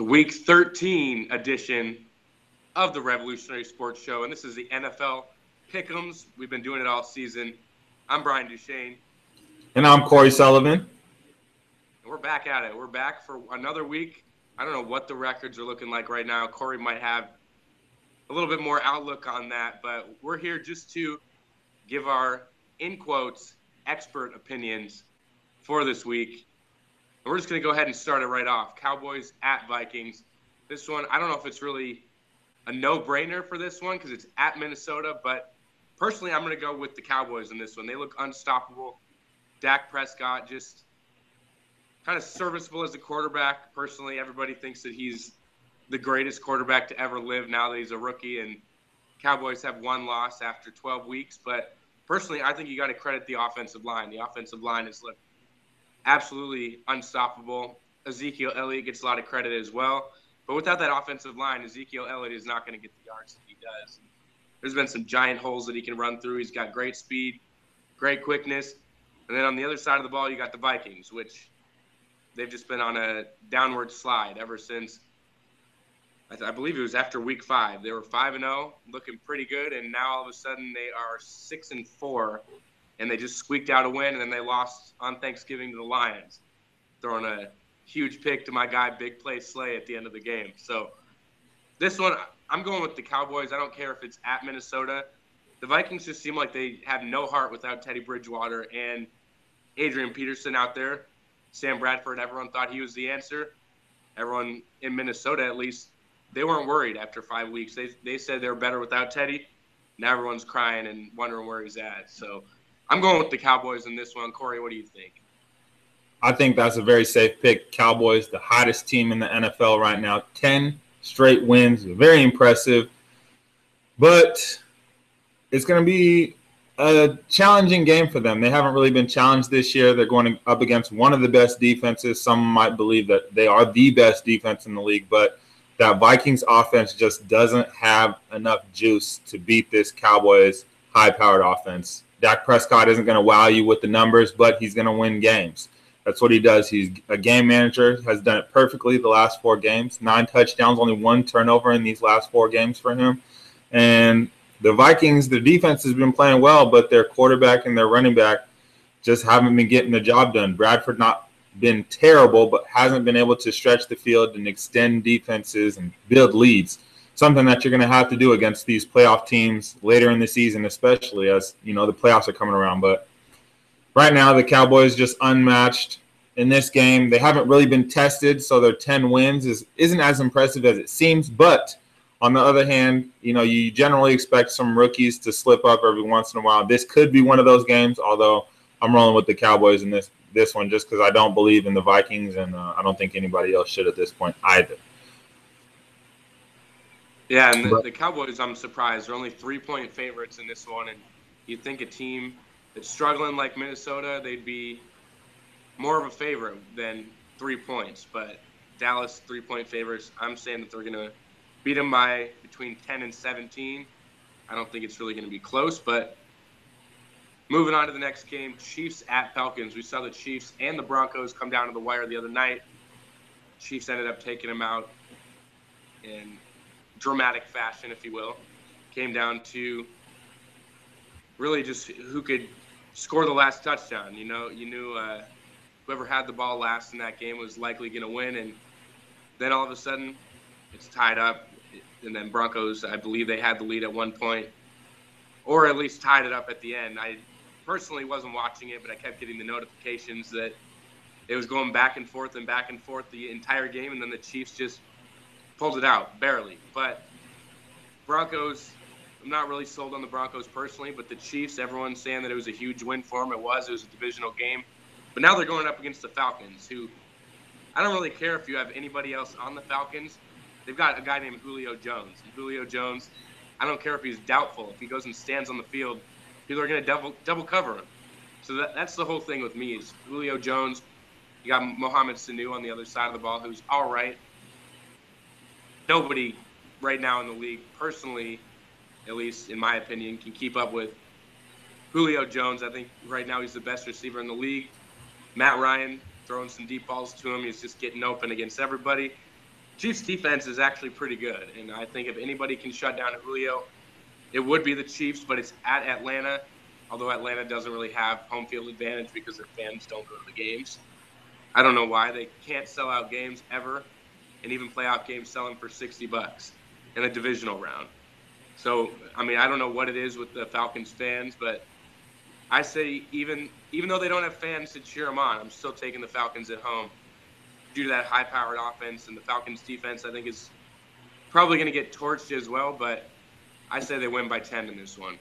the Week 13 edition of the Revolutionary Sports Show, and this is the NFL Pick'ems. We've been doing it all season. I'm Brian Duchaine. And I'm Corey Sullivan. And we're back at it. We're back for another week. I don't know what the records are looking like right now. Corey might have a little bit more outlook on that, but we're here just to give our, in quotes, expert opinions for this week. And we're just going to go ahead and start it right off. Cowboys at Vikings. This one, I don't know if it's really a no-brainer for this one because it's at Minnesota, but personally, I'm going to go with the Cowboys in this one. They look unstoppable. Dak Prescott just kind of serviceable as a quarterback. Personally, everybody thinks that he's the greatest quarterback to ever live now that he's a rookie, and Cowboys have one loss after 12 weeks. But personally, I think you got to credit the offensive line. The offensive line has looked absolutely unstoppable. Ezekiel Elliott gets a lot of credit as well. But without that offensive line, Ezekiel Elliott is not going to get the yards that he does. There's been some giant holes that he can run through. He's got great speed, great quickness. And then on the other side of the ball, you got the Vikings, which they've just been on a downward slide ever since, I believe it was after week 5. They were 5-0, looking pretty good, and now all of a sudden they are 6-4, and they just squeaked out a win, and then they lost on Thanksgiving to the Lions, throwing a huge pick to my guy Big Play Slay at the end of the game. So this one, I'm going with the Cowboys. I don't care if it's at Minnesota. The Vikings just seem like they have no heart without Teddy Bridgewater and Adrian Peterson out there. Sam Bradford, everyone thought he was the answer. Everyone in Minnesota, at least, they weren't worried after 5 weeks. They said they were better without Teddy. Now everyone's crying and wondering where he's at. So I'm going with the Cowboys in this one. Corey, what do you think? I think that's a very safe pick. Cowboys, the hottest team in the NFL right now. 10 straight wins. Very impressive. But it's going to be a challenging game for them. They haven't really been challenged this year. They're going up against one of the best defenses. Some might believe that they are the best defense in the league, but that Vikings offense just doesn't have enough juice to beat this Cowboys high-powered offense. Dak Prescott isn't going to wow you with the numbers, but he's going to win games. That's what he does. He's a game manager, has done it perfectly the last 4 games. 9 touchdowns, only 1 turnover in these last 4 games for him. And the Vikings, their defense has been playing well, but their quarterback and their running back just haven't been getting the job done. Bradford not been terrible, but hasn't been able to stretch the field and extend defenses and build leads, something that you're going to have to do against these playoff teams later in the season, especially as, you know, the playoffs are coming around. But right now, the Cowboys just unmatched in this game. They haven't really been tested, so their 10 wins isn't as impressive as it seems, but on the other hand, you know, you generally expect some rookies to slip up every once in a while. This could be one of those games, although I'm rolling with the Cowboys in this one just because I don't believe in the Vikings, and I don't think anybody else should at this point either. Yeah, and the Cowboys, I'm surprised. They're only 3-point favorites in this one, and you'd think a team that's struggling like Minnesota, they'd be more of a favorite than 3 points. But Dallas, 3-point favorites, I'm saying that they're going to beat them by between 10 and 17. I don't think it's really going to be close, but moving on to the next game, Chiefs at Falcons. We saw the Chiefs and the Broncos come down to the wire the other night. Chiefs ended up taking them out in dramatic fashion, if you will. Came down to really just who could score the last touchdown. You knew whoever had the ball last in that game was likely going to win, and then all of a sudden it's tied up. And then Broncos, I believe they had the lead at one point, or at least tied it up at the end. I personally wasn't watching it, but I kept getting the notifications that it was going back and forth the entire game, and then the Chiefs just pulled it out, barely. But Broncos, I'm not really sold on the Broncos personally, but the Chiefs, everyone's saying that it was a huge win for them. It was a divisional game. But now they're going up against the Falcons, who I don't really care if you have anybody else on the Falcons. They've got a guy named Julio Jones. And Julio Jones, I don't care if he's doubtful. If he goes and stands on the field, people are going to double cover him. So that's the whole thing with me is Julio Jones. You got Mohamed Sanu on the other side of the ball, who's all right. Nobody right now in the league, personally, at least in my opinion, can keep up with Julio Jones. I think right now he's the best receiver in the league. Matt Ryan throwing some deep balls to him. He's just getting open against everybody. Chiefs defense is actually pretty good, and I think if anybody can shut down Julio, it would be the Chiefs, but it's at Atlanta, although Atlanta doesn't really have home field advantage because their fans don't go to the games. I don't know why. They can't sell out games ever, and even playoff games sell them for $60 in a divisional round. So, I mean, I don't know what it is with the Falcons fans, but I say even though they don't have fans to cheer them on, I'm still taking the Falcons at home due to that high-powered offense, and the Falcons defense I think is probably going to get torched as well, but I say they win by 10 in this one.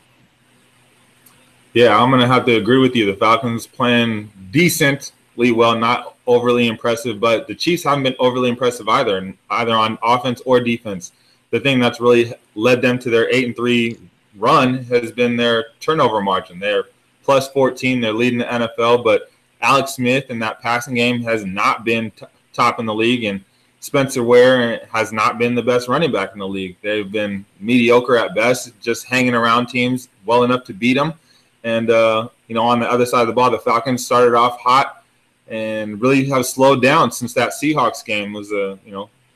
Yeah, I'm going to have to agree with you. The Falcons playing decently well, not overly impressive, but the Chiefs haven't been overly impressive either on offense or defense. The thing that's really led them to their 8-3 run has been their turnover margin. They're plus 14. They're leading the NFL, but Alex Smith in that passing game has not been top in the league, and Spencer Ware has not been the best running back in the league. They've been mediocre at best, just hanging around teams well enough to beat them. And, on the other side of the ball, the Falcons started off hot and really have slowed down since that Seahawks game was,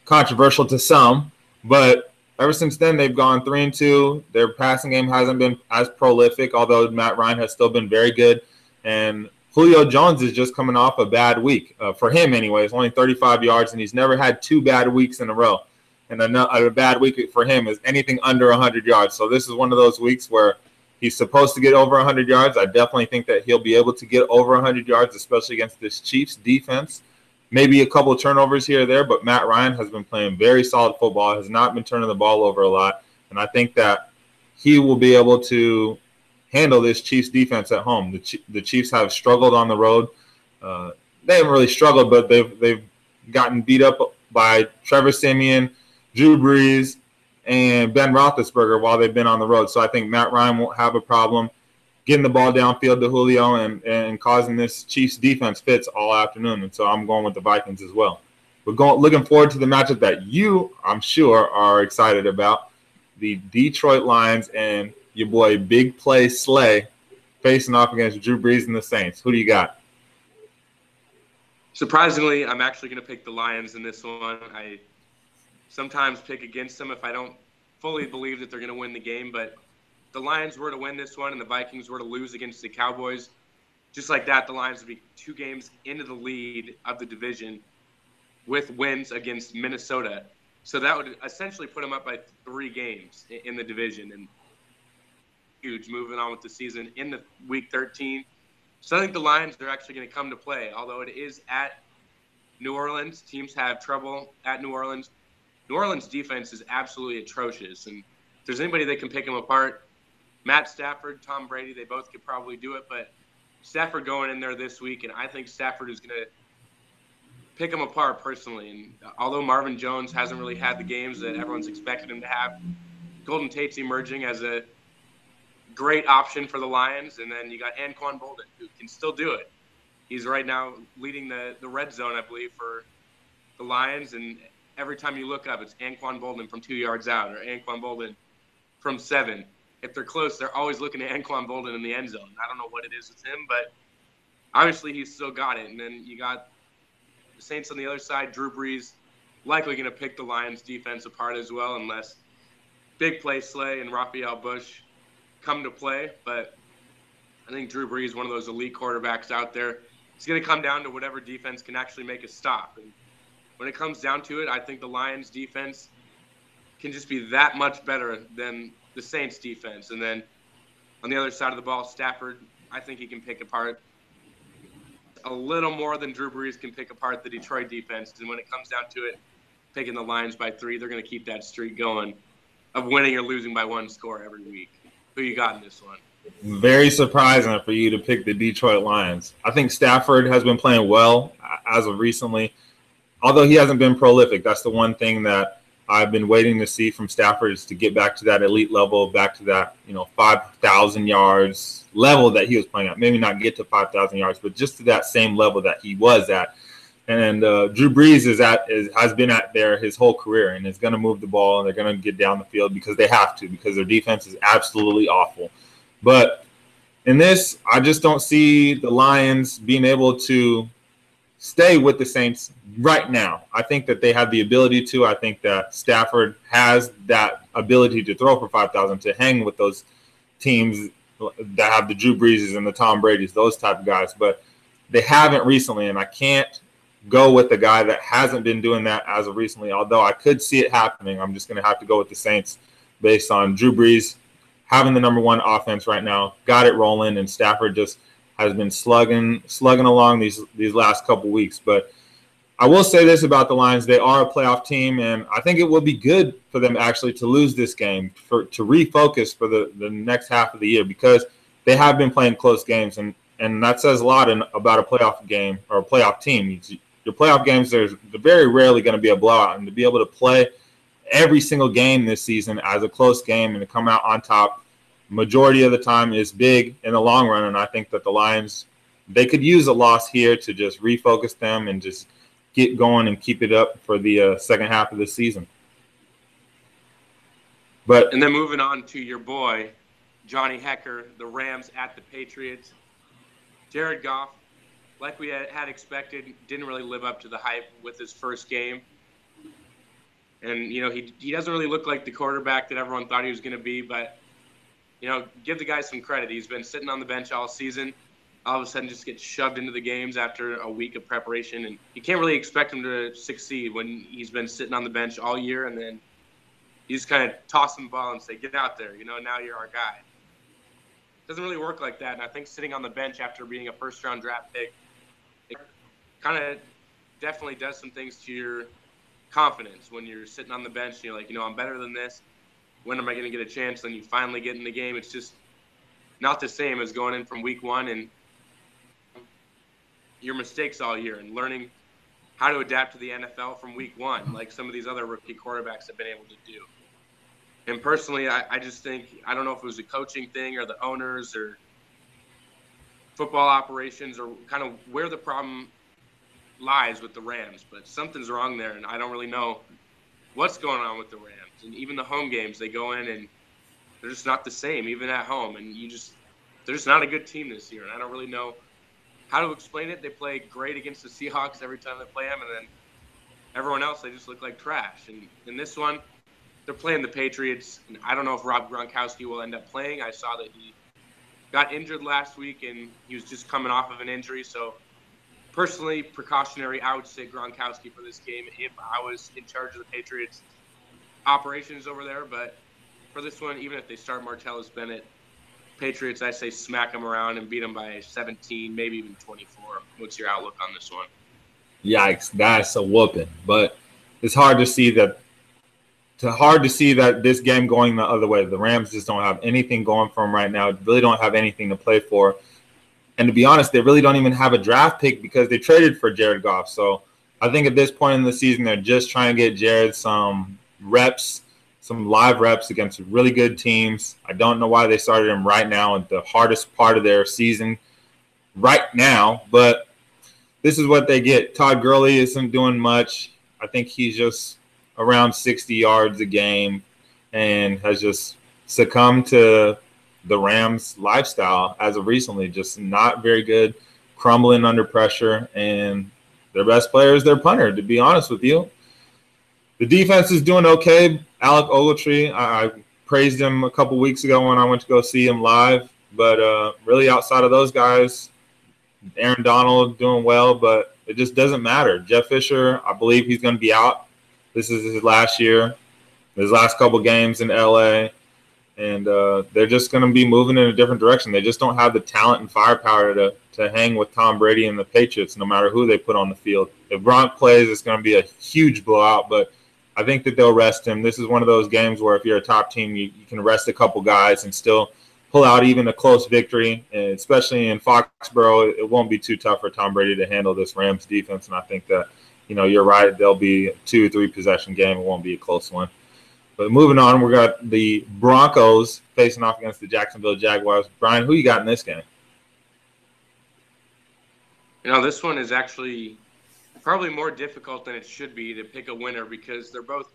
controversial to some. But ever since then, they've gone 3-2. Their passing game hasn't been as prolific, although Matt Ryan has still been very good. And Julio Jones is just coming off a bad week. For him, anyway, it's only 35 yards, and he's never had 2 bad weeks in a row. And a bad week for him is anything under 100 yards. So this is one of those weeks where he's supposed to get over 100 yards. I definitely think that he'll be able to get over 100 yards, especially against this Chiefs defense. Maybe a couple of turnovers here or there, but Matt Ryan has been playing very solid football, has not been turning the ball over a lot. And I think that he will be able to handle this Chiefs defense at home. The Chiefs have struggled on the road. They haven't really struggled, but they've gotten beat up by Trevor Siemian, Drew Brees, and Ben Roethlisberger while they've been on the road. So I think Matt Ryan won't have a problem getting the ball downfield to Julio and causing this Chiefs defense fits all afternoon. And so I'm going with the Vikings as well. We're looking forward to the matchup that you, I'm sure, are excited about. The Detroit Lions and your boy Big Play Slay facing off against Drew Brees and the Saints. Who do you got? Surprisingly, I'm actually going to pick the Lions in this one. I sometimes pick against them if I don't fully believe that they're going to win the game, but the Lions were to win this one and the Vikings were to lose against the Cowboys, just like that, the Lions would be 2 games into the lead of the division with wins against Minnesota. So that would essentially put them up by 3 games in the division, and huge moving on with the season in the week 13. So I think the Lions are actually going to come to play, although it is at New Orleans. Teams have trouble at New Orleans. New Orleans' defense is absolutely atrocious, and if there's anybody that can pick them apart, Matt Stafford, Tom Brady, they both could probably do it, but Stafford going in there this week, and I think Stafford is going to pick them apart personally. And although Marvin Jones hasn't really had the games that everyone's expected him to have, Golden Tate's emerging as a great option for the Lions, and then you got Anquan Boldin, who can still do it. He's right now leading the red zone, I believe, for the Lions, and every time you look up, it's Anquan Boldin from 2 yards out or Anquan Boldin from 7. If they're close, they're always looking at Anquan Boldin in the end zone. I don't know what it is with him, but obviously he's still got it. And then you got the Saints on the other side. Drew Brees likely going to pick the Lions defense apart as well, unless Big Play Slay and Raphael Bush come to play. But I think Drew Brees, one of those elite quarterbacks out there, it's going to come down to whatever defense can actually make a stop. And when it comes down to it, I think the Lions defense can just be that much better than the Saints defense. And then on the other side of the ball, Stafford, I think he can pick apart a little more than Drew Brees can pick apart the Detroit defense. And when it comes down to it, picking the Lions by 3, they're going to keep that streak going of winning or losing by 1 score every week. Who you got in this one? Very surprising for you to pick the Detroit Lions. I think Stafford has been playing well as of recently, although he hasn't been prolific. That's the one thing that I've been waiting to see from Stafford, is to get back to that elite level, back to that 5,000 yards level that he was playing at. Maybe not get to 5,000 yards, but just to that same level that he was at. And Drew Brees has been at there his whole career, and is going to move the ball, and they're going to get down the field because they have to, because their defense is absolutely awful. But in this, I just don't see the Lions being able to stay with the Saints right now. I think that they have the ability to. I think that Stafford has that ability to throw for 5,000, to hang with those teams that have the Drew Breeses and the Tom Brady's, those type of guys. But they haven't recently, and I can't go with the guy that hasn't been doing that as of recently, although I could see it happening. I'm just going to have to go with the Saints based on Drew Brees having the number one offense right now, got it rolling, and Stafford just has been slugging along these last couple weeks. But I will say this about the Lions. They are a playoff team, and I think it will be good for them actually to lose this game, to refocus for the next half of the year, because they have been playing close games, and that says a lot about a playoff game or a playoff team. Your playoff games, they're very rarely going to be a blowout, and to be able to play every single game this season as a close game and to come out on top majority of the time is big in the long run. And I think that the Lions, they could use a loss here to just refocus them and just get going and keep it up for the second half of the season. And then moving on to your boy, Johnny Hecker, the Rams at the Patriots. Jared Goff, like we had expected, didn't really live up to the hype with his first game. And, he doesn't really look like the quarterback that everyone thought he was going to be. But, give the guy some credit. He's been sitting on the bench all season. All of a sudden just gets shoved into the games after a week of preparation. And you can't really expect him to succeed when he's been sitting on the bench all year. And then you just kind of toss him the ball and say, get out there. Now you're our guy. It doesn't really work like that. And I think sitting on the bench after being a first-round draft pick, it kind of definitely does some things to your confidence when you're sitting on the bench and you're like, I'm better than this. When am I going to get a chance? Then you finally get in the game. It's just not the same as going in from week one and your mistakes all year and learning how to adapt to the NFL from week one, like some of these other rookie quarterbacks have been able to do. And personally, I just think, I don't know if it was a coaching thing or the owners or football operations or kind of where the problem lies with the Rams, but something's wrong there, and I don't really know what's going on with the Rams. And even the home games, they go in and they're just not the same, even at home. And they're just not a good team this year, and I don't really know how to explain it. They play great against the Seahawks every time they play them, and then everyone else, they just look like trash. And in this one, they're playing the Patriots, and I don't know if Rob Gronkowski will end up playing. I saw that he got injured last week, and he was just coming off of an injury. So, personally, precautionary, I would say Gronkowski for this game if I was in charge of the Patriots operations over there. But for this one, even if they start Martellus Bennett, Patriots, I say smack them around and beat them by 17, maybe even 24. What's your outlook on this one? Yikes, that's a whooping. But it's hard to see that this game going the other way. The Rams just don't have anything going for them right now. Really don't have anything to play for. And to be honest, they really don't even have a draft pick because they traded for Jared Goff. So I think at this point in the season, they're just trying to get Jared some reps, some live reps against really good teams. I don't know why they started him right now at the hardest part of their season right now, but this is what they get. Todd Gurley isn't doing much. I think he's just around 60 yards a game and has just succumbed to the Rams lifestyle as of recently, just not very good, crumbling under pressure, and their best player is their punter, to be honest with you. The defense is doing okay. Alec Ogletree, I praised him a couple weeks ago when I went to go see him live, but really outside of those guys, Aaron Donald doing well, but it just doesn't matter. Jeff Fisher, I believe he's going to be out. This is his last year, his last couple games in LA. And they're just going to be moving in a different direction. They just don't have the talent and firepower to hang with Tom Brady and the Patriots, no matter who they put on the field. If Gronk plays, it's going to be a huge blowout, but I think that they'll rest him. This is one of those games where if you're a top team, you can rest a couple guys and still pull out even a close victory. And especially in Foxborough, it won't be too tough for Tom Brady to handle this Rams defense. And I think that, you're right. There'll be a 2 or 3 possession game. It won't be a close one. But moving on, we got the Broncos facing off against the Jacksonville Jaguars. Brian, who you got in this game? This one is actually probably more difficult than it should be to pick a winner because they're both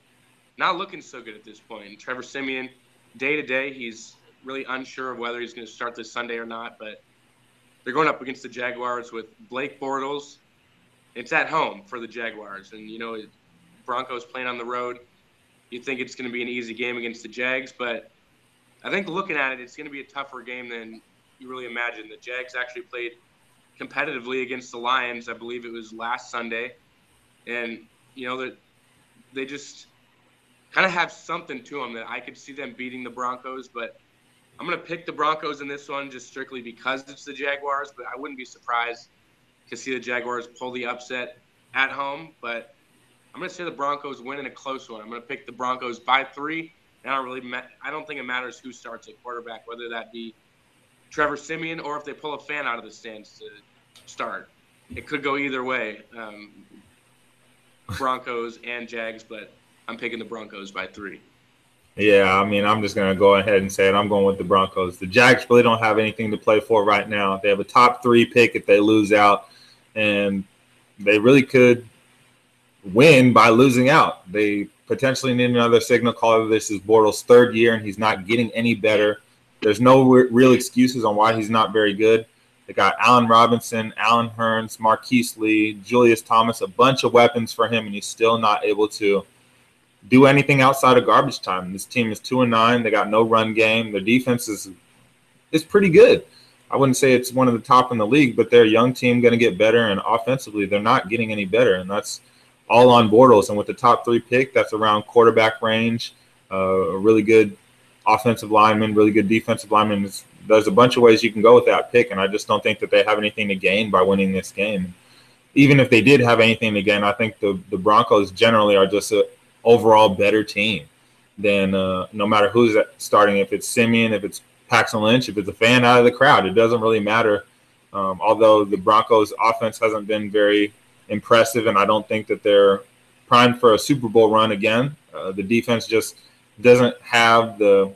not looking so good at this point. Trevor Siemian, day to day, he's really unsure of whether he's going to start this Sunday or not. But they're going up against the Jaguars with Blake Bortles, It's at home for the Jaguars. And, Broncos playing on the road. You think it's going to be an easy game against the Jags, but I think looking at it, it's going to be a tougher game than you really imagine. The Jags actually played competitively against the Lions. I believe it was last Sunday. And, that they just kind of have something to them that I could see them beating the Broncos, but I'm going to pick the Broncos in this one just strictly because it's the Jaguars, but I wouldn't be surprised to see the Jaguars pull the upset at home, but I'm going to say the Broncos win in a close one. I'm going to pick the Broncos by 3, and I don't think it matters who starts at quarterback, whether that be Trevor Siemian or if they pull a fan out of the stands to start. It could go either way, Broncos and Jags, but I'm picking the Broncos by 3. Yeah, I mean, I'm just going to go ahead and say it. I'm going with the Broncos. The Jags really don't have anything to play for right now. They have a top 3 pick if they lose out, and they really could win by losing out. They potentially need another signal caller. This is Bortles' 3rd year, and he's not getting any better. There's no real excuses on why he's not very good. They got Allen Robinson, Allen Hurns, Marquise Lee, Julius Thomas, a bunch of weapons for him, and he's still not able to do anything outside of garbage time. This team is 2-9. They got no run game. Their defense is pretty good. I wouldn't say it's one of the top in the league, but they're a young team, going to get better, and offensively they're not getting any better, and that's all on Bortles. And with the top 3 pick, that's around quarterback range, a really good offensive lineman, really good defensive lineman. There's a bunch of ways you can go with that pick, and I just don't think that they have anything to gain by winning this game. Even if they did have anything to gain, I think the Broncos generally are just an overall better team than no matter who's starting, if it's Siemian, if it's Paxton Lynch, if it's a fan out of the crowd. It doesn't really matter. Although the Broncos' offense hasn't been very impressive, and I don't think that they're primed for a Super Bowl run again. The defense just doesn't have the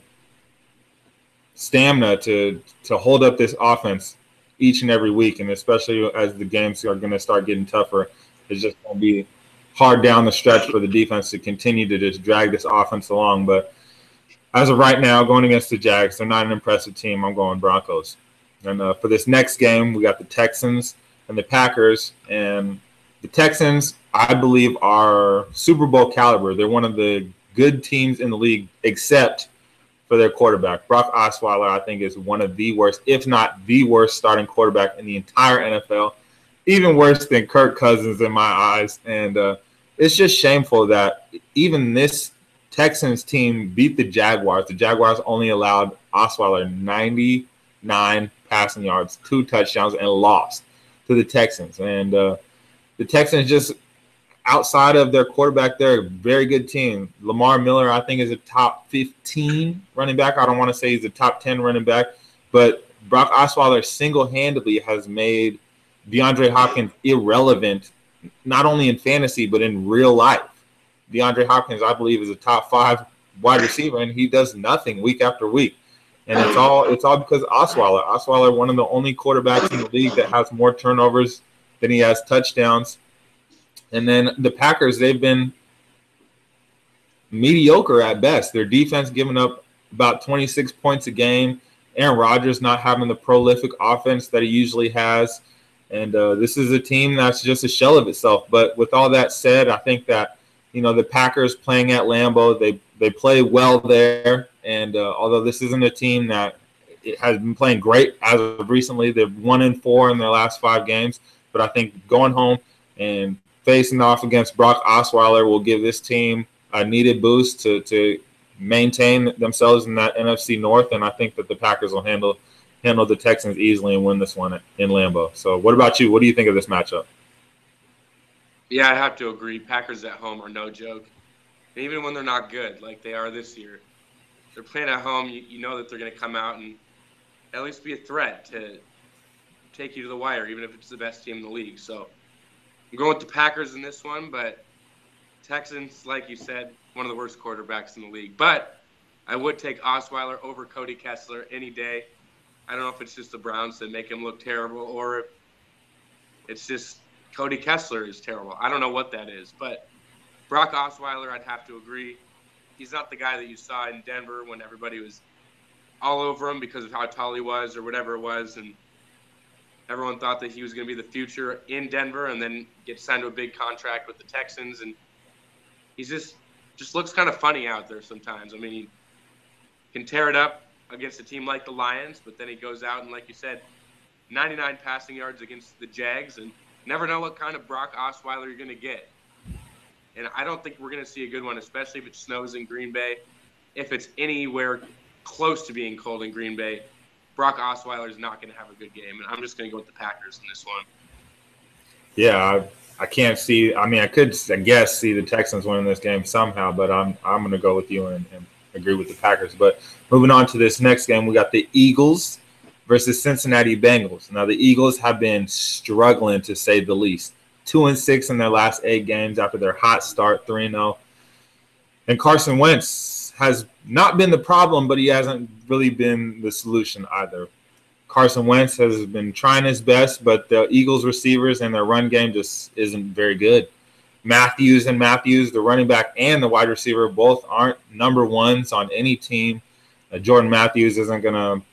stamina to hold up this offense each and every week, and especially as the games are going to start getting tougher, it's just going to be hard down the stretch for the defense to continue to just drag this offense along. But as of right now, going against the Jags, they're not an impressive team. I'm going Broncos. And for this next game, we got the Texans and the Packers, and the Texans, I believe, are Super Bowl caliber. They're one of the good teams in the league, except for their quarterback. Brock Osweiler, I think, is one of the worst, if not the worst, starting quarterback in the entire NFL. Even worse than Kirk Cousins in my eyes. And it's just shameful that even this Texans team beat the Jaguars. The Jaguars only allowed Osweiler 99 passing yards, 2 touchdowns, and lost to the Texans. And the Texans just, outside of their quarterback, they're a very good team. Lamar Miller, I think, is a top 15 running back. I don't want to say he's a top 10 running back, but Brock Osweiler single-handedly has made DeAndre Hopkins irrelevant, not only in fantasy, but in real life. DeAndre Hopkins, I believe, is a top 5 wide receiver, and he does nothing week after week. And it's all because of Osweiler. Osweiler, one of the only quarterbacks in the league that has more turnovers than he has touchdowns. And then the Packers, they've been mediocre at best. Their defense giving up about 26 points a game. Aaron Rodgers not having the prolific offense that he usually has. And this is a team that's just a shell of itself. But with all that said, I think that, the Packers playing at Lambeau, they play well there. And although this isn't a team that has been playing great as of recently, they're 1-4 in their last 5 games. But I think going home and facing off against Brock Osweiler will give this team a needed boost to maintain themselves in that NFC North. And I think that the Packers will handle the Texans easily and win this one in Lambeau. So what about you? What do you think of this matchup? Yeah, I have to agree. Packers at home are no joke. Even when they're not good, like they are this year, they're playing at home. You know that they're going to come out and at least be a threat to take you to the wire, even if it's the best team in the league. So I'm going with the Packers in this one, but Texans, like you said, one of the worst quarterbacks in the league. But I would take Osweiler over Cody Kessler any day. I don't know if it's just the Browns that make him look terrible or if it's just Cody Kessler is terrible. I don't know what that is. But Brock Osweiler, I'd have to agree. He's not the guy that you saw in Denver when everybody was all over him because of how tall he was or whatever it was. And Everyone thought that he was going to be the future in Denver and then get signed to a big contract with the Texans. And he's just looks kind of funny out there sometimes. I mean, he can tear it up against a team like the Lions, but then he goes out and, like you said, 99 passing yards against the Jags, and never know what kind of Brock Osweiler you're going to get. And I don't think we're going to see a good one, especially if it snows in Green Bay. If it's anywhere close to being cold in Green Bay, Brock Osweiler is not going to have a good game. And I'm just going to go with the Packers in this one. Yeah, I can't see. I mean, I could, I guess, see the Texans winning this game somehow, but I'm going to go with you and agree with the Packers. But moving on to this next game, we got the Eagles versus Cincinnati Bengals. Now, the Eagles have been struggling, to say the least. 2-6 in their last 8 games after their hot start, 3-0. And Carson Wentz has not been the problem, but he hasn't really been the solution either. Carson Wentz has been trying his best, but the Eagles receivers and their run game just isn't very good. Matthews, the running back and the wide receiver, both aren't number ones on any team. Jordan Matthews isn't going to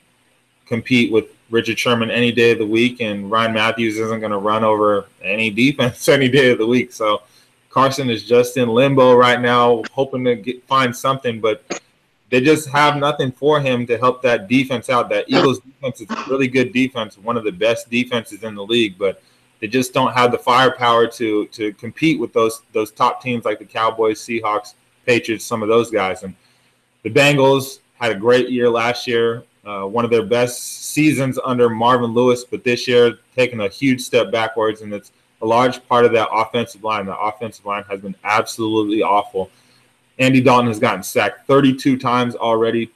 compete with Richard Sherman any day of the week, and Ryan Matthews isn't going to run over any defense any day of the week. So Carson is just in limbo right now, hoping to find something, but they just have nothing for him to help that defense out. That Eagles defense is a really good defense, one of the best defenses in the league, but they just don't have the firepower to compete with those top teams like the Cowboys, Seahawks, Patriots, some of those guys. And the Bengals had a great year last year, one of their best seasons under Marvin Lewis, but this year taking a huge step backwards, and it's a large part of that offensive line. The offensive line has been absolutely awful. Andy Dalton has gotten sacked 32 times already,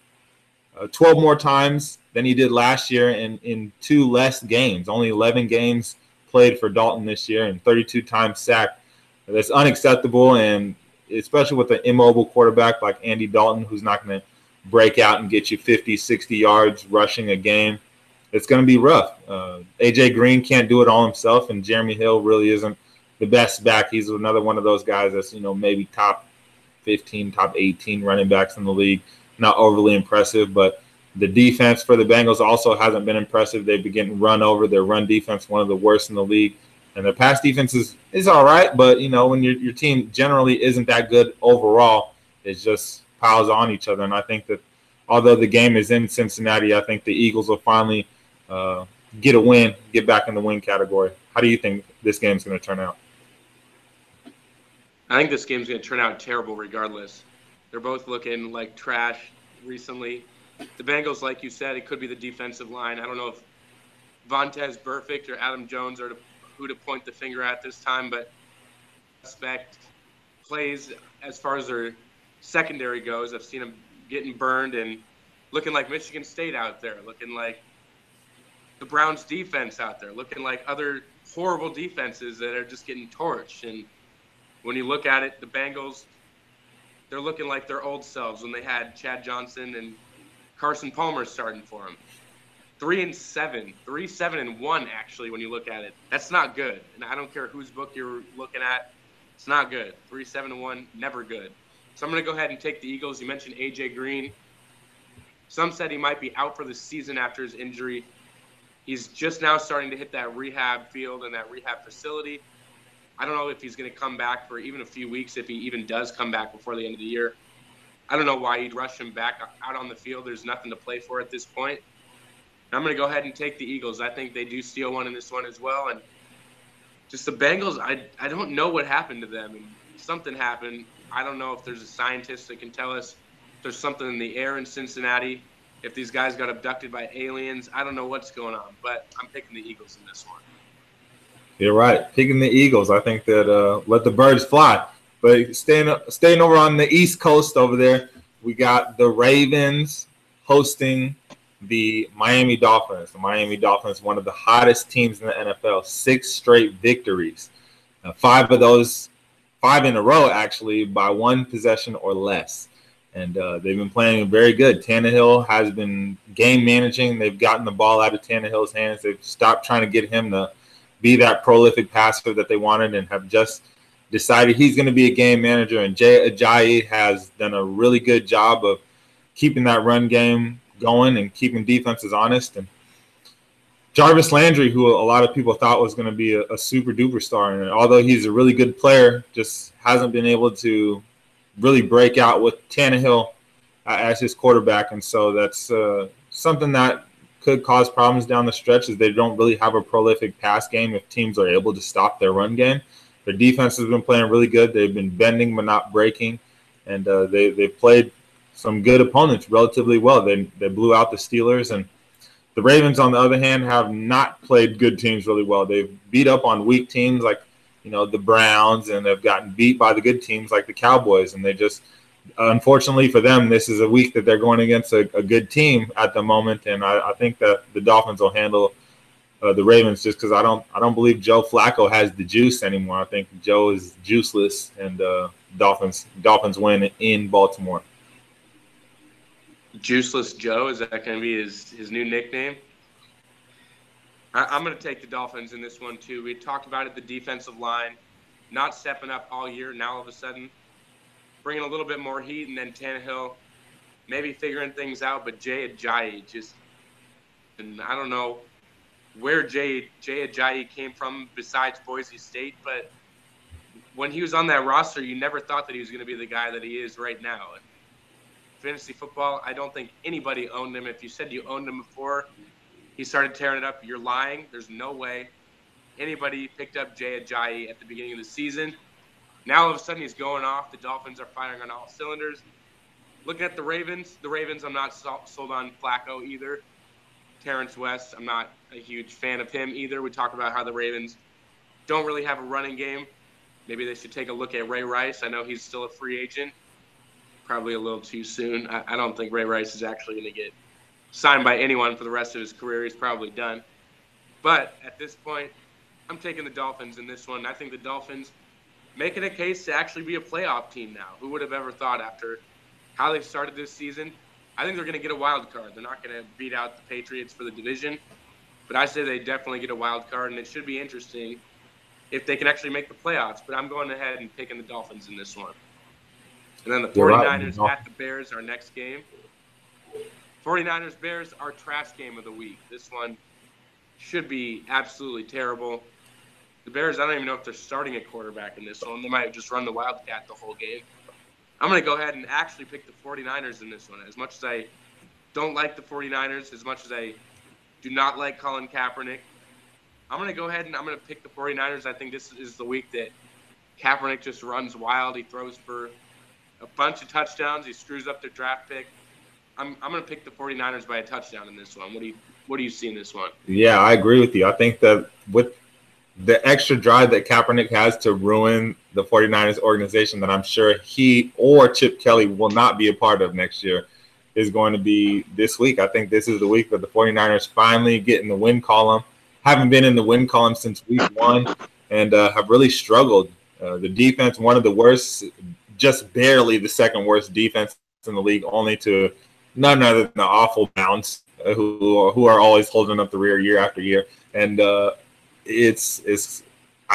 12 more times than he did last year in 2 less games. Only 11 games played for Dalton this year and 32 times sacked. That's unacceptable, and especially with an immobile quarterback like Andy Dalton, who's not going to break out and get you 50, 60 yards rushing a game. It's going to be rough. A.J. Green can't do it all himself, and Jeremy Hill really isn't the best back. He's another one of those guys that's, maybe top 15, top 18 running backs in the league. Not overly impressive, but the defense for the Bengals also hasn't been impressive. They've been getting run over. Their run defense, one of the worst in the league. And their pass defense is all right, but, when your team generally isn't that good overall, it just piles on each other. And I think that although the game is in Cincinnati, I think the Eagles will finally get a win, get back in the win category. How do you think this game's going to turn out? I think this game's going to turn out terrible regardless. They're both looking like trash recently. The Bengals, like you said, it could be the defensive line. I don't know if Vontaze Burfict or Adam Jones are who to point the finger at this time, but suspect plays as far as their secondary goes. I've seen them getting burned and looking like Michigan State out there, looking like the Browns defense out there, looking like other horrible defenses that are just getting torched. And when you look at it, the Bengals, they're looking like their old selves when they had Chad Johnson and Carson Palmer starting for them. 3-7, 3-7-1 actually. When you look at it, that's not good. And I don't care whose book you're looking at, it's not good. 3-7-1, never good. So I'm going to go ahead and take the Eagles. You mentioned A.J. Green. Some said he might be out for the season after his injury. He's just now starting to hit that rehab field and that rehab facility. I don't know if he's going to come back for even a few weeks, if he even does come back before the end of the year. I don't know why you'd rush him back out on the field. There's nothing to play for at this point. I'm going to go ahead and take the Eagles. I think they do steal one in this one as well. And just the Bengals, I don't know what happened to them. And something happened. I don't know if there's a scientist that can tell us if there's something in the air in Cincinnati, if these guys got abducted by aliens. I don't know what's going on, but I'm picking the Eagles in this one. You're right. Picking the Eagles. I think that let the birds fly. But staying over on the East Coast over there, we got the Ravens hosting the Miami Dolphins. The Miami Dolphins, one of the hottest teams in the NFL, 6 straight victories. 5 of those, 5 in a row, actually, by 1 possession or less. And they've been playing very good. Tannehill has been game managing. They've gotten the ball out of Tannehill's hands. They've stopped trying to get him to be that prolific passer that they wanted and have just decided he's going to be a game manager. And Jay Ajayi has done a really good job of keeping that run game going and keeping defenses honest. And Jarvis Landry, who a lot of people thought was going to be a super duper star, and although he's a really good player, just hasn't been able to really break out with Tannehill as his quarterback, and so that's something that could cause problems down the stretch, is they don't really have a prolific pass game if teams are able to stop their run game. Their defense has been playing really good. They've been bending but not breaking, and they've played some good opponents relatively well. They blew out the Steelers, and the Ravens, on the other hand, have not played good teams really well. They've beat up on weak teams like, the Browns, and they've gotten beat by the good teams like the Cowboys. And they just, unfortunately for them, this is a week that they're going against a good team at the moment. And I think that the Dolphins will handle the Ravens, just because I don't believe Joe Flacco has the juice anymore. I think Joe is juiceless, and Dolphins win in Baltimore. Juiceless Joe, is that going to be his new nickname? I'm going to take the Dolphins in this one too. We talked about it, the defensive line not stepping up all year. Now all of a sudden bringing a little bit more heat, and then Tannehill maybe figuring things out. But Jay Ajayi and I don't know where Jay Ajayi came from besides Boise State, but when he was on that roster, you never thought that he was going to be the guy that he is right now. Fantasy football, I don't think anybody owned him. If you said you owned him before he started tearing it up, you're lying. There's no way anybody picked up Jay Ajayi at the beginning of the season. Now all of a sudden he's going off. The Dolphins are firing on all cylinders. Looking at the Ravens, I'm not sold on Flacco either. Terrence West, I'm not a huge fan of him either. We talked about how the Ravens don't really have a running game. Maybe they should take a look at Ray Rice. I know he's still a free agent. Probably a little too soon. I don't think Ray Rice is actually going to get signed by anyone for the rest of his career. He's probably done. But at this point, I'm taking the Dolphins in this one. I think the Dolphins making a case to actually be a playoff team now. Who would have ever thought after how they've started this season? I think they're going to get a wild card. They're not going to beat out the Patriots for the division. But I say they definitely get a wild card, and it should be interesting if they can actually make the playoffs. But I'm going ahead and picking the Dolphins in this one. And then the 49ers at the Bears, our next game. 49ers-Bears, our trash game of the week. This one should be absolutely terrible. The Bears, I don't even know if they're starting a quarterback in this one. They might just run the Wildcat the whole game. I'm going to go ahead and actually pick the 49ers in this one. As much as I don't like the 49ers, as much as I do not like Colin Kaepernick, I'm going to go ahead and I'm going to pick the 49ers. I think this is the week that Kaepernick just runs wild. He throws for a bunch of touchdowns. He screws up their draft pick. I'm going to pick the 49ers by a touchdown in this one. What do you see in this one? Yeah, I agree with you. I think that with the extra drive that Kaepernick has to ruin the 49ers organization, that I'm sure he or Chip Kelly will not be a part of next year, is going to be this week. I think this is the week that the 49ers finally get in the win column. Haven't been in the win column since week one, and have really struggled. The defense, one of the worst, just barely the second worst defense in the league, only to none other than the awful Browns, who are always holding up the rear year after year. And I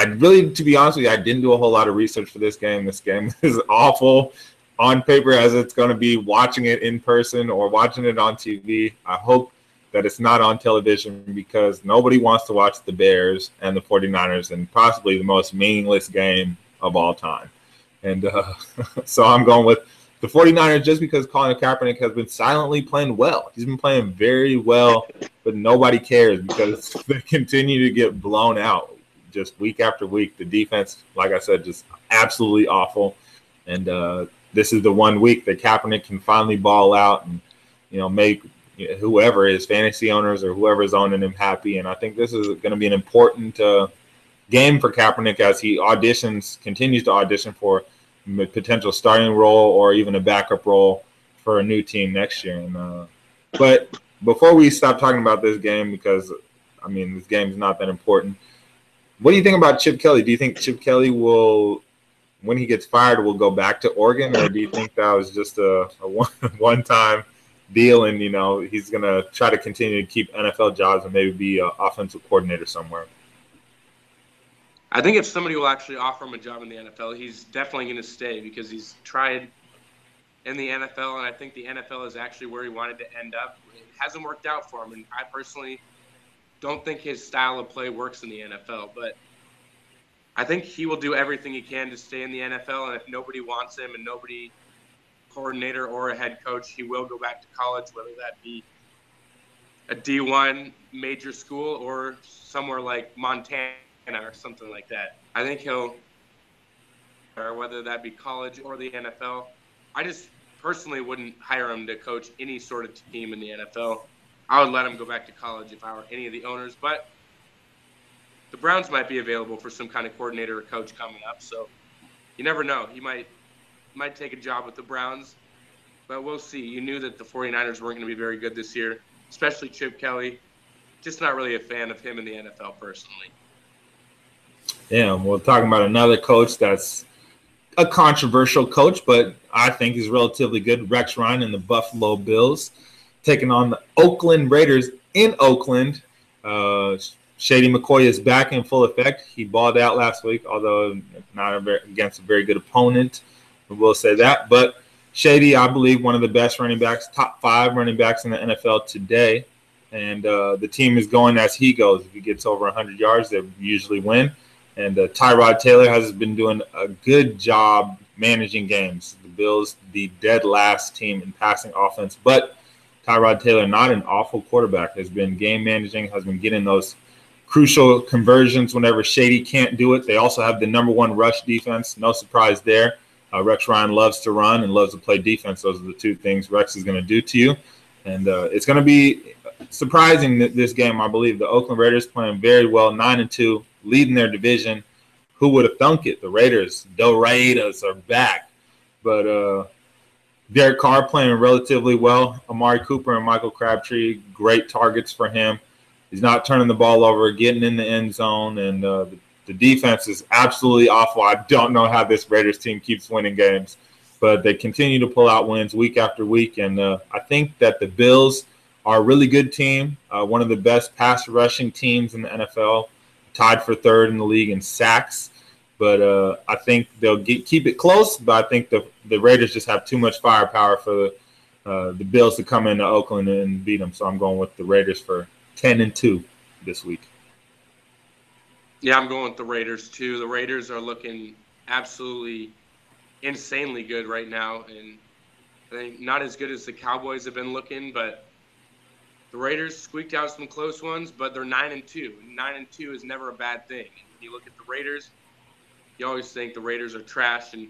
really, to be honest with you, I didn't do a whole lot of research for this game. This game is awful on paper as it's going to be watching it in person or watching it on TV. I hope that it's not on television, because nobody wants to watch the Bears and the 49ers and possibly the most meaningless game of all time. And so I'm going with the 49ers just because Colin Kaepernick has been silently playing well. He's been playing very well, but nobody cares because they continue to get blown out just week after week. The defense, like I said, just absolutely awful. And this is the 1 week that Kaepernick can finally ball out and, make whoever his fantasy owners or whoever is owning him happy. And I think this is going to be an important game for Kaepernick as he continues to audition for a potential starting role or even a backup role for a new team next year. And but before we stop talking about this game, because this game is not that important, what do you think about Chip Kelly? Do you think Chip Kelly will, when he gets fired, will go back to Oregon, or do you think that was just a one-time deal and he's going to try to continue to keep NFL jobs and maybe be an offensive coordinator somewhere? I think if somebody will actually offer him a job in the NFL, he's definitely going to stay, because he's tried in the NFL, and I think the NFL is actually where he wanted to end up. It hasn't worked out for him, and I personally don't think his style of play works in the NFL, but I think he will do everything he can to stay in the NFL, and if nobody wants him and nobody, coordinator or a head coach, he will go back to college, whether that be a D1 major school or somewhere like Montana or something like that. I think he'll, or whether that be college or the NFL. I just personally wouldn't hire him to coach any sort of team in the NFL. I would let him go back to college if I were any of the owners, but the Browns might be available for some kind of coordinator or coach coming up, so you never know. He might take a job with the Browns, but we'll see. You knew that the 49ers weren't going to be very good this year, especially Chip Kelly. Just not really a fan of him in the NFL personally. Yeah, we're talking about another coach that's a controversial coach, but I think he's relatively good. Rex Ryan and the Buffalo Bills taking on the Oakland Raiders in Oakland. Shady McCoy is back in full effect. He balled out last week, although not against a very good opponent. We will say that. But Shady, I believe, one of the best running backs, top 5 running backs in the NFL today. And the team is going as he goes. If he gets over 100 yards, they usually win. And Tyrod Taylor has been doing a good job managing games. The Bills, the dead last team in passing offense. But Tyrod Taylor, not an awful quarterback, has been game managing, has been getting those crucial conversions whenever Shady can't do it. They also have the #1 rush defense. No surprise there. Rex Ryan loves to run and loves to play defense. Those are the 2 things Rex is going to do to you. And it's going to be surprising that this game, I believe, the Oakland Raiders playing very well, 9-2, leading their division. Who would have thunk it? The Raiders are back. But Derek Carr playing relatively well. Amari Cooper and Michael Crabtree, great targets for him. He's not turning the ball over, getting in the end zone, and the defense is absolutely awful. I don't know how this Raiders team keeps winning games, but they continue to pull out wins week after week, and I think that the Bills are a really good team, one of the best pass rushing teams in the NFL, tied for 3rd in the league in sacks. But I think they'll keep it close, but I think the Raiders just have too much firepower for the Bills to come into Oakland and beat them, so I'm going with the Raiders for 10-2 this week. Yeah, I'm going with the Raiders too. The Raiders are looking absolutely insanely good right now, and I think not as good as the Cowboys have been looking, but the Raiders squeaked out some close ones, but they're 9-2. 9-2 is never a bad thing. When you look at the Raiders, you always think the Raiders are trash, and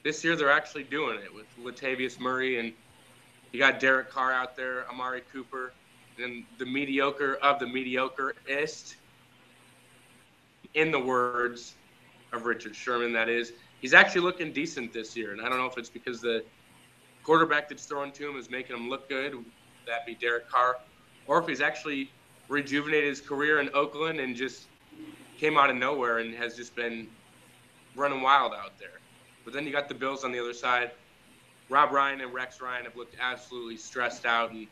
this year they're actually doing it with Latavius Murray, and you got Derek Carr out there, Amari Cooper, and the mediocre of the mediocreist, in the words of Richard Sherman, that is. He's actually looking decent this year, and I don't know if it's because the quarterback that's throwing to him is making him look good, that be Derek Carr, or if he's actually rejuvenated his career in Oakland and just came out of nowhere and has just been running wild out there. But then you got the Bills on the other side. Rob Ryan and Rex Ryan have looked absolutely stressed out, and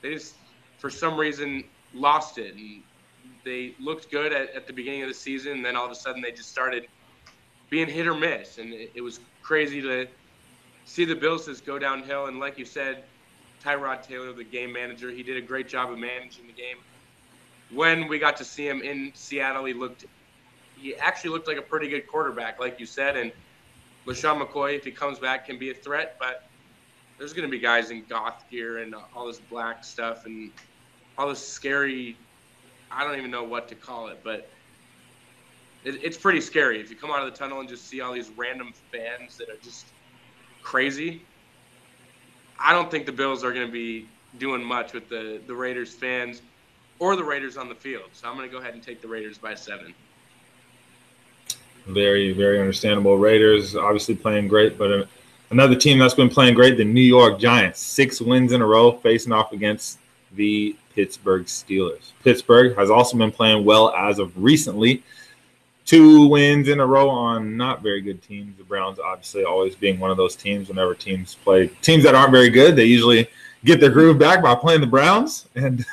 they just, for some reason, lost it. And they looked good at the beginning of the season, and then all of a sudden they just started being hit or miss. And it was crazy to see the Bills just go downhill. And like you said, Tyrod Taylor, the game manager, he did a great job of managing the game. When we got to see him in Seattle, he actually looked like a pretty good quarterback, like you said. And LaShawn McCoy, if he comes back, can be a threat. But there's going to be guys in goth gear and all this black stuff and all this scary, I don't even know what to call it, but it's pretty scary. If you come out of the tunnel and just see all these random fans that are just crazy, I don't think the Bills are going to be doing much with the Raiders fans or the Raiders on the field. So I'm going to go ahead and take the Raiders by 7. Very, very understandable. Raiders obviously playing great, but another team that's been playing great, the New York Giants, 6 wins in a row facing off against the Pittsburgh Steelers. Pittsburgh has also been playing well as of recently. 2 wins in a row on not very good teams. The Browns obviously always being one of those teams. Whenever teams play teams that aren't very good, they usually get their groove back by playing the Browns. And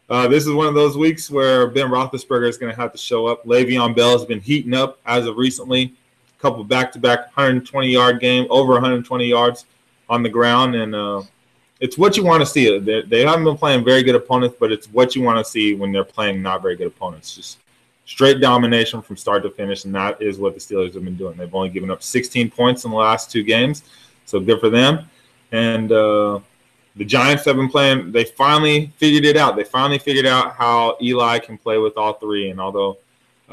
this is one of those weeks where Ben Roethlisberger is going to have to show up. Le'Veon Bell has been heating up as of recently. A couple back-to-back 120-yard game, over 120 yards on the ground. And it's what you want to see. They haven't been playing very good opponents, but it's what you want to see when they're playing not very good opponents. Just straight domination from start to finish, and that is what the Steelers have been doing. They've only given up 16 points in the last 2 games, so good for them. And the Giants have been playing. They finally figured it out. They finally figured out how Eli can play with all 3. And although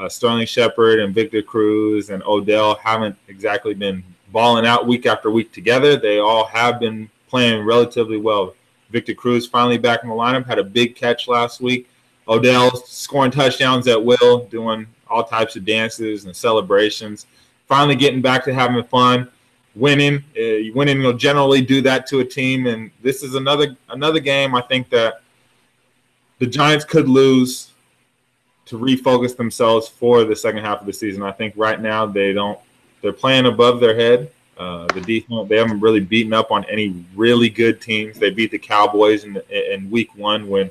Sterling Shepard and Victor Cruz and Odell haven't exactly been balling out week after week together, they all have been playing relatively well. Victor Cruz finally back in the lineup, had a big catch last week. Odell scoring touchdowns at will, doing all types of dances and celebrations. Finally getting back to having fun, winning. Winning will generally do that to a team, and this is another game I think that the Giants could lose to refocus themselves for the second half of the season. I think right now they're playing above their head. The defense, they haven't really beaten up on any really good teams. They beat the Cowboys in week 1 when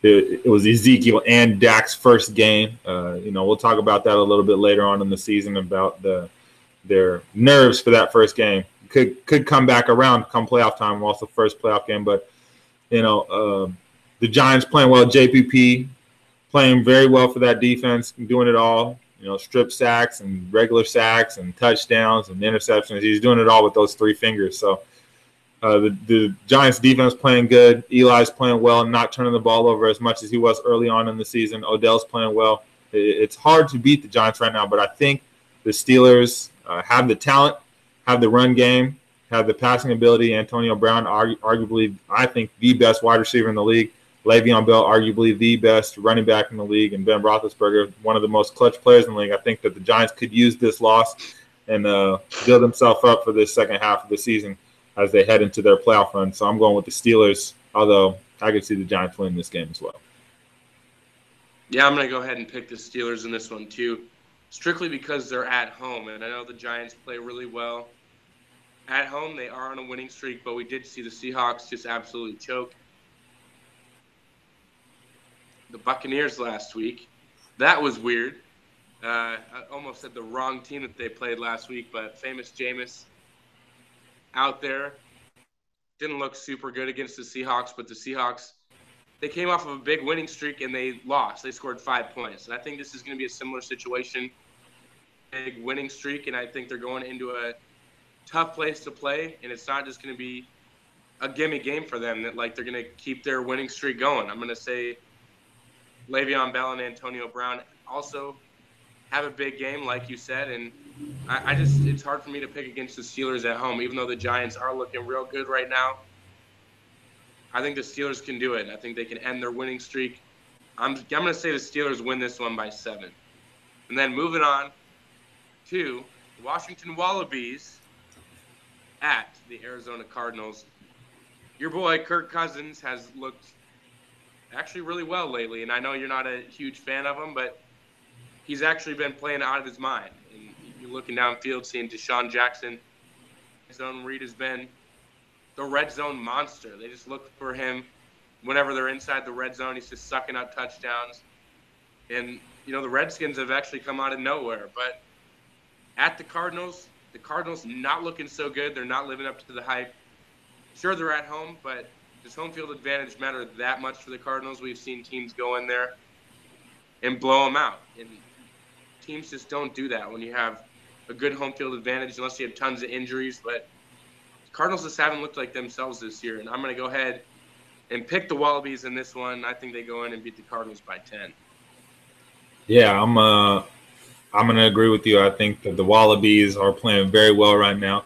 it was Ezekiel and Dak's first game. We'll talk about that a little bit later on in the season about their nerves for that first game. Could come back around come playoff time. Also first playoff game, but the Giants playing well. JPP playing very well for that defense, doing it all. Strip sacks and regular sacks and touchdowns and interceptions. He's doing it all with those 3 fingers. So the Giants defense playing good. Eli's playing well, not turning the ball over as much as he was early on in the season. Odell's playing well. It's hard to beat the Giants right now, but I think the Steelers have the talent, have the run game, have the passing ability. Antonio Brown, arguably, I think, the best wide receiver in the league. Le'Veon Bell, arguably the best running back in the league, and Ben Roethlisberger, one of the most clutch players in the league. I think that the Giants could use this loss and build themselves up for this second half of the season as they head into their playoff run. So I'm going with the Steelers, although I could see the Giants win this game as well. Yeah, I'm going to go ahead and pick the Steelers in this one too, strictly because they're at home. And I know the Giants play really well. At home, they are on a winning streak, but we did see the Seahawks just absolutely choke the Buccaneers last week. That was weird. I almost said the wrong team that they played last week, but famous Jameis out there didn't look super good against the Seahawks, but the Seahawks, they came off of a big winning streak and they lost. They scored 5 points. And I think this is going to be a similar situation, big winning streak, and I think they're going into a tough place to play, and it's not just going to be a gimme game for them that they're going to keep their winning streak going. I'm going to say Le'Veon Bell and Antonio Brown also have a big game, like you said, and it's hard for me to pick against the Steelers at home, even though the Giants are looking real good right now. I think the Steelers can do it. I think they can end their winning streak. I'm going to say the Steelers win this one by 7. And then moving on to the Washington Wallabies at the Arizona Cardinals. Your boy Kirk Cousins has looked actually really well lately, and I know you're not a huge fan of him, but he's actually been playing out of his mind. And you're looking downfield, seeing Deshaun Jackson. Zone Reed has been the red zone monster. They just look for him whenever they're inside the red zone. He's just sucking up touchdowns. And, the Redskins have actually come out of nowhere. But at the Cardinals not looking so good. They're not living up to the hype. Sure, they're at home, but does home field advantage matter that much for the Cardinals? We've seen teams go in there and blow them out. And teams just don't do that when you have a good home field advantage unless you have tons of injuries. But the Cardinals just haven't looked like themselves this year. And I'm going to go ahead and pick the Wallabies in this one. I think they go in and beat the Cardinals by 10. Yeah, I'm going to agree with you. I think that the Wallabies are playing very well right now.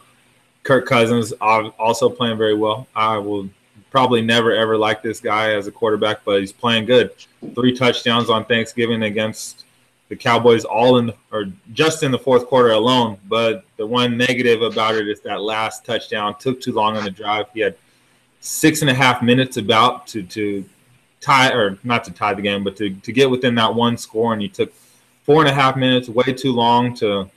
Kirk Cousins also playing very well. I will probably never, ever like this guy as a quarterback, but he's playing good. 3 touchdowns on Thanksgiving against the Cowboys, just in the fourth quarter alone. But the one negative about it is that last touchdown took too long on the drive. He had 6.5 minutes about to tie, or not to tie the game, but to get within that one score, and he took 4.5 minutes, way too long to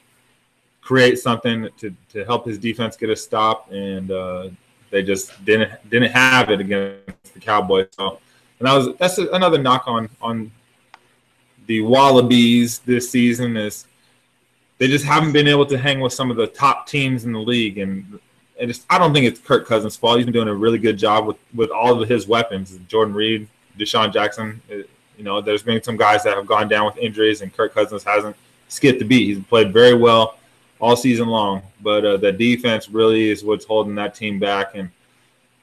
create something to help his defense get a stop, and they just didn't have it against the Cowboys. So, and that's another knock on the Wallabies this season, is they just haven't been able to hang with some of the top teams in the league. And and I don't think it's Kirk Cousins' fault. He's been doing a really good job with all of his weapons. Jordan Reed, Deshaun Jackson. There's been some guys that have gone down with injuries, and Kirk Cousins hasn't skipped the beat. He's played very well all season long, but the defense really is what's holding that team back, and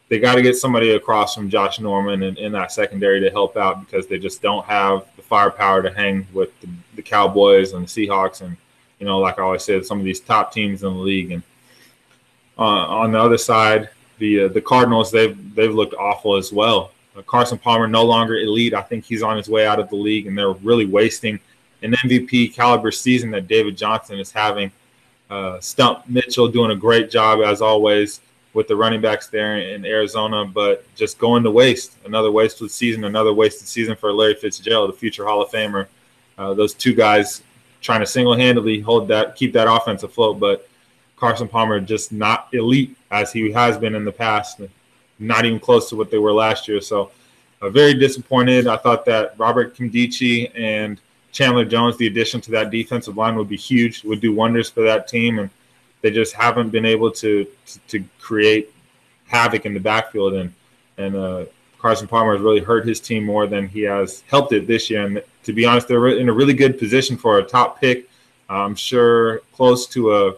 they got to get somebody across from Josh Norman in that secondary to help out because they just don't have the firepower to hang with the Cowboys and the Seahawks and, like I always said, some of these top teams in the league. And on the other side, the Cardinals, they've looked awful as well. Carson Palmer no longer elite. I think he's on his way out of the league, and they're really wasting an MVP caliber season that David Johnson is having. Stump Mitchell doing a great job as always with the running backs there in Arizona, but just going to waste. Another wasted season for Larry Fitzgerald, the future Hall of Famer. Those two guys trying to single-handedly keep that offense afloat, but Carson Palmer just not elite as he has been in the past, not even close to what they were last year. So very disappointed. I thought that Robert Nkemdiche and Chandler Jones, the addition to that defensive line would be huge, would do wonders for that team, and they just haven't been able to create havoc in the backfield. And Carson Palmer has really hurt his team more than he has helped it this year. And to be honest, they're in a really good position for a top pick. I'm sure close to a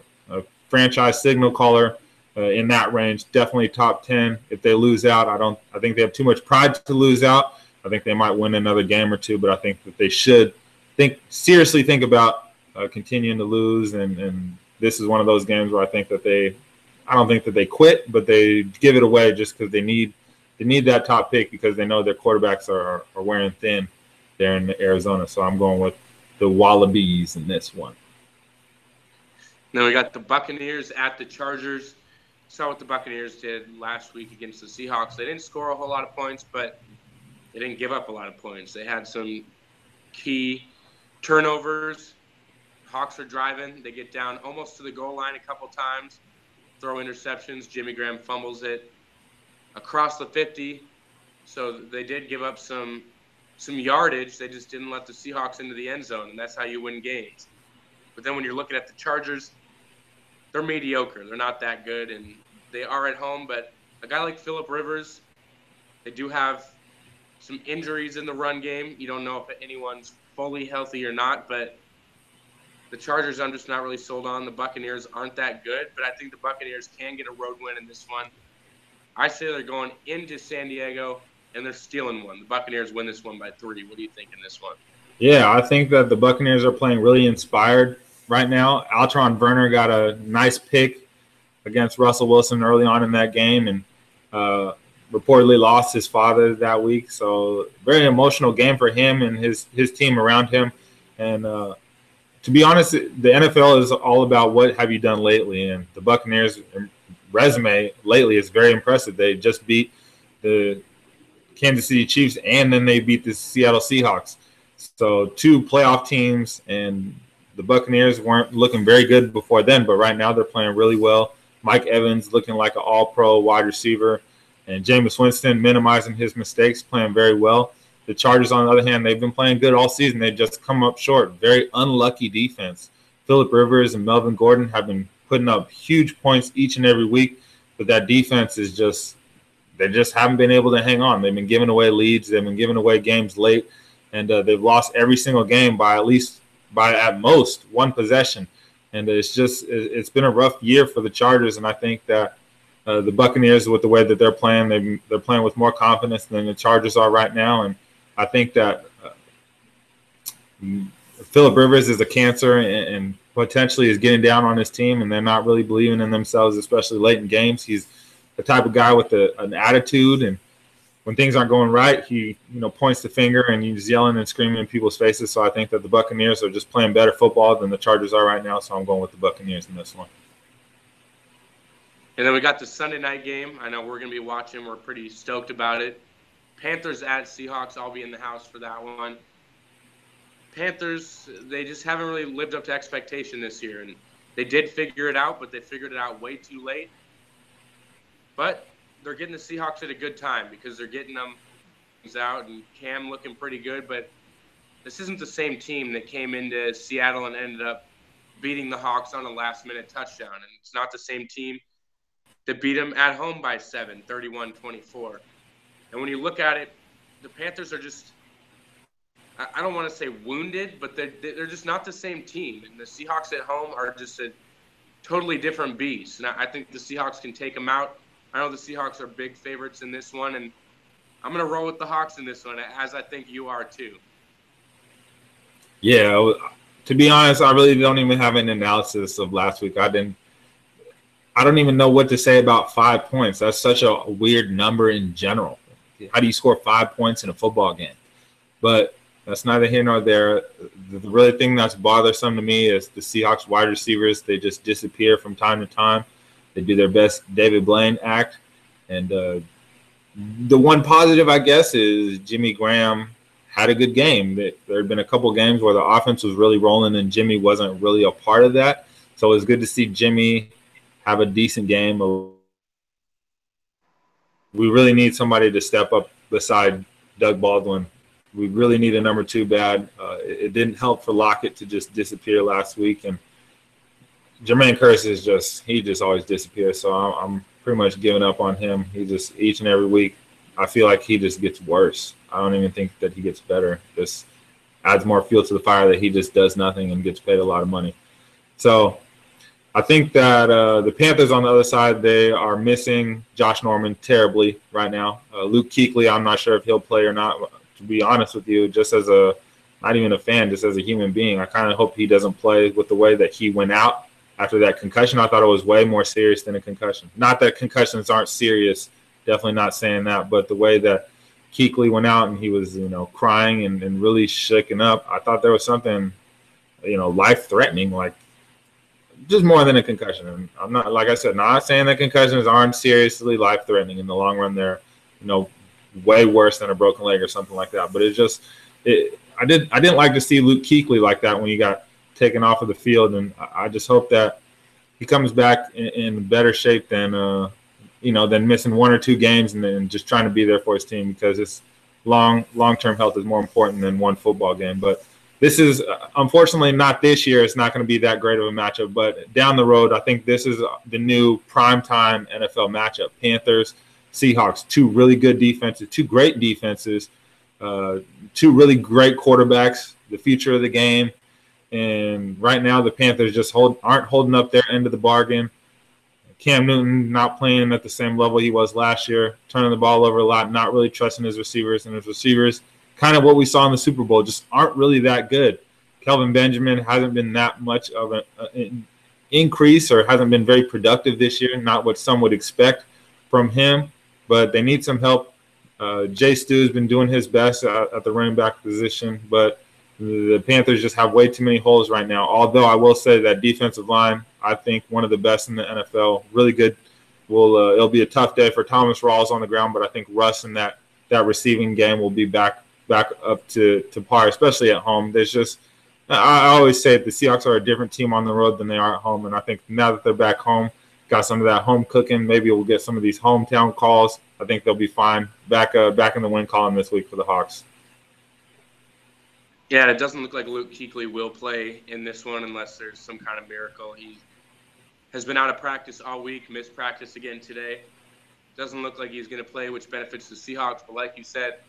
franchise signal caller in that range, definitely top 10. If they lose out, I think they have too much pride to lose out. I think they might win another game or two, but I think that they should seriously think about continuing to lose. And this is one of those games where I don't think that they quit, but they give it away just because they need that top pick because they know their quarterbacks are wearing thin there in Arizona. So I'm going with the Wallabies in this one. Then we got the Buccaneers at the Chargers. Saw what the Buccaneers did last week against the Seahawks. They didn't score a whole lot of points, but they didn't give up a lot of points. They had some key turnovers. Hawks are driving. They get down almost to the goal line a couple times, throw interceptions. Jimmy Graham fumbles it across the 50. So they did give up some yardage. They just didn't let the Seahawks into the end zone, and that's how you win games. But then when you're looking at the Chargers, they're mediocre. They're not that good, and they are at home. But a guy like Phillip Rivers, they do have some injuries in the run game. You don't know if anyone's fully healthy or not, but the Chargers, I'm just not really sold on. The Buccaneers aren't that good, but I think the Buccaneers can get a road win in this one. I say they're going into San Diego, and they're stealing one. The Buccaneers win this one by 3. What do you think in this one? Yeah, I think that the Buccaneers are playing really inspired right now. Altron Werner got a nice pick against Russell Wilson early on in that game and reportedly lost his father that week. So very emotional game for him and his team around him. And to be honest, the NFL is all about what have you done lately. And the Buccaneers' resume lately is very impressive. They just beat the Kansas City Chiefs and then they beat the Seattle Seahawks. So 2 playoff teams, and the Buccaneers weren't looking very good before then, but right now they're playing really well. Mike Evans looking like an all-pro wide receiver, and Jameis Winston minimizing his mistakes, playing very well. The Chargers, on the other hand, they've been playing good all season. They've just come up short. Very unlucky defense. Phillip Rivers and Melvin Gordon have been putting up huge points each and every week, but that defense is they just haven't been able to hang on. They've been giving away leads. They've been giving away games late, and they've lost every single game by at most 1 possession. And it's been a rough year for the Chargers, and I think that the Buccaneers, with the way that they're playing, they're playing with more confidence than the Chargers are right now. And I think that Phillip Rivers is a cancer and potentially is getting down on his team, and they're not really believing in themselves, especially late in games. He's the type of guy with an attitude, and when things aren't going right, he points the finger and he's yelling and screaming in people's faces. So I think that the Buccaneers are just playing better football than the Chargers are right now. So I'm going with the Buccaneers in this one. And then we got the Sunday night game. I know we're going to be watching. We're pretty stoked about it. Panthers at Seahawks. I'll be in the house for that one. Panthers, they just haven't really lived up to expectation this year. And they did figure it out, but they figured it out way too late. But they're getting the Seahawks at a good time because they're getting them out and Cam looking pretty good. But this isn't the same team that came into Seattle and ended up beating the Hawks on a last-minute touchdown. And it's not the same team to beat them at home by 7, 31-24. And when you look at it, the Panthers are just, I don't want to say wounded, but they're just not the same team. And the Seahawks at home are just a totally different beast. And I think the Seahawks can take them out. I know the Seahawks are big favorites in this one, and I'm going to roll with the Hawks in this one, as I think you are too. Yeah, to be honest, I really don't even have an analysis of last week. I don't even know what to say about 5 points. That's such a weird number in general. How do you score 5 points in a football game? But that's neither here nor there. The really thing that's bothersome to me is the Seahawks wide receivers. They just disappear from time to time. They do their best David Blaine act. And the one positive, I guess, is Jimmy Graham had a good game. There had been a couple games where the offense was really rolling and Jimmy wasn't really a part of that. So it was good to see Jimmy have a decent game. We really need somebody to step up beside Doug Baldwin. We really need a number 2 bad. It didn't help for Lockett to just disappear last week. And Jermaine Kearse he just always disappears. So I'm pretty much giving up on him. He just, each and every week, I feel like he just gets worse. I don't even think that he gets better. Just adds more fuel to the fire that he just does nothing and gets paid a lot of money. So I think that the Panthers on the other side, they are missing Josh Norman terribly right now. Luke Kuechly, I'm not sure if he'll play or not. To be honest with you, just as not even a fan, just as a human being, I kind of hope he doesn't play with the way that he went out after that concussion. I thought it was way more serious than a concussion. Not that concussions aren't serious, definitely not saying that, but the way that Kuechly went out and he was, crying and really shaken up, I thought there was something, life-threatening, like just more than a concussion. And I'm not, like I said, not saying that concussions aren't seriously life-threatening. In the long run, they're, way worse than a broken leg or something like that. But I didn't like to see Luke Kuechly like that when he got taken off of the field, and I just hope that he comes back in better shape than than missing 1 or 2 games and then just trying to be there for his team, because it's long-term health is more important than one football game. But this is unfortunately not this year. It's not going to be that great of a matchup, but down the road, I think this is the new primetime NFL matchup. Panthers, Seahawks, 2 really good defenses, 2 great defenses, 2 really great quarterbacks, the future of the game. And right now, the Panthers just aren't holding up their end of the bargain. Cam Newton not playing at the same level he was last year, turning the ball over a lot, not really trusting his receivers. And his receivers, kind of what we saw in the Super Bowl, just aren't really that good. Kelvin Benjamin hasn't been that much of an increase, or hasn't been very productive this year, not what some would expect from him. But they need some help. Jay Stu's been doing his best at the running back position, but the Panthers just have way too many holes right now. Although I will say that defensive line, I think one of the best in the NFL, really good. It'll be a tough day for Thomas Rawls on the ground, but I think Russ in that receiving game will be back up to par, especially at home. I always say the Seahawks are a different team on the road than they are at home, and I think now that they're back home, got some of that home cooking. Maybe we'll get some of these hometown calls. I think they'll be fine. Back in the win column this week for the Hawks. Yeah, it doesn't look like Luke Kuechly will play in this one unless there's some kind of miracle. He has been out of practice all week, missed practice again today. Doesn't look like he's going to play, which benefits the Seahawks. But like you said,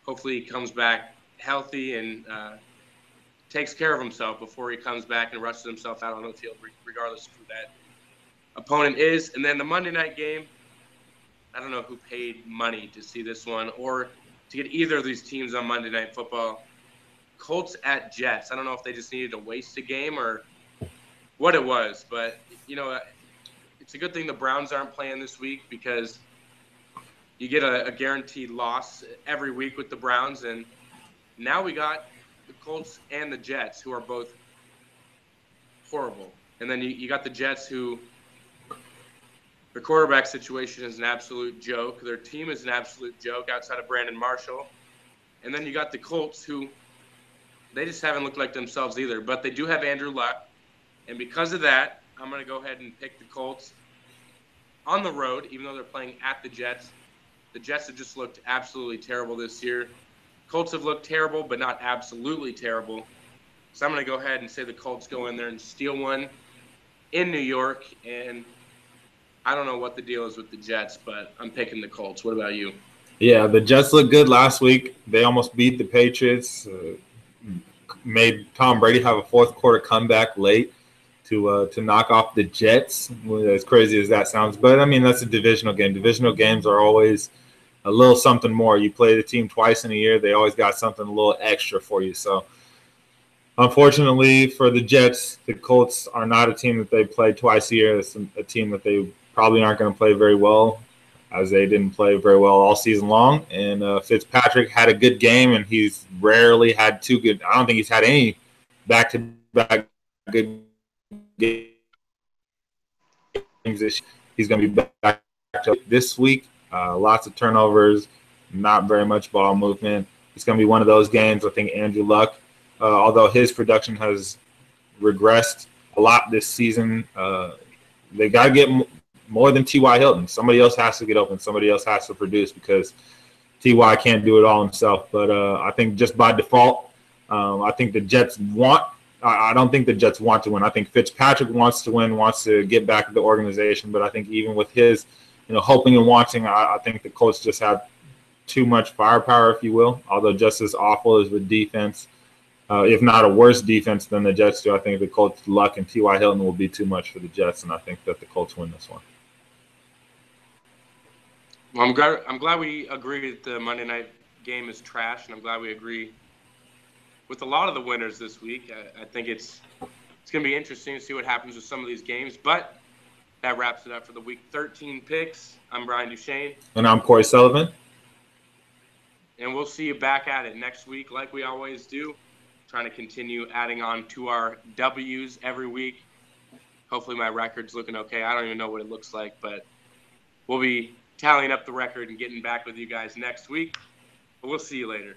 hopefully he comes back healthy and takes care of himself before he comes back and rushes himself out on the field, regardless of who that opponent is. And then the Monday night game, I don't know who paid money to see this one or to get either of these teams on Monday Night Football. Colts at Jets. I don't know if they just needed to waste a game or what it was, but, it's a good thing the Browns aren't playing this week, because you get a guaranteed loss every week with the Browns. And now we got the Colts and the Jets, who are both horrible. And then you got the Jets, who their quarterback situation is an absolute joke. Their team is an absolute joke outside of Brandon Marshall. And then you got the Colts, who they just haven't looked like themselves either. But they do have Andrew Luck. And because of that, I'm going to go ahead and pick the Colts on the road, even though they're playing at the Jets. The Jets have just looked absolutely terrible this year. Colts have looked terrible, but not absolutely terrible. So I'm going to go ahead and say the Colts go in there and steal one in New York. And I don't know what the deal is with the Jets, but I'm picking the Colts. What about you? Yeah, the Jets looked good last week. They almost beat the Patriots. Made Tom Brady have a fourth quarter comeback late to knock off the Jets. As crazy as that sounds, but I mean that's a divisional game. Divisional games are always a little something more. You play the team twice in a year; they always got something a little extra for you. So, unfortunately for the Jets, the Colts are not a team that they play twice a year. It's a team that they probably aren't going to play very well, as they didn't play very well all season long. And Fitzpatrick had a good game, and he's rarely had two good. I don't think he's had any back-to-back good games this year. He's going to be back this week. Lots of turnovers, not very much ball movement. It's going to be one of those games. I think Andrew Luck, although his production has regressed a lot this season, they got to get more than T.Y. Hilton. Somebody else has to get open. Somebody else has to produce because T.Y. can't do it all himself. But I think just by default, I think the Jets want – I don't think the Jets want to win. I think Fitzpatrick wants to win, wants to get back to the organization. But I think even with his, hoping and wanting, I think the Colts just have too much firepower, if you will, although just as awful as the defense. If not a worse defense than the Jets do, I think the Colts' luck and T.Y. Hilton will be too much for the Jets, and I think that the Colts win this one. Well, I'm glad we agree that the Monday night game is trash, and I'm glad we agree with a lot of the winners this week. I think it's going to be interesting to see what happens with some of these games, but that wraps it up for the Week 13 picks. I'm Brian Duchaine. And I'm Corey Sullivan. And we'll see you back at it next week like we always do, trying to continue adding on to our W's every week. Hopefully my record's looking okay. I don't even know what it looks like, but we'll be tallying up the record and getting back with you guys next week. But we'll see you later.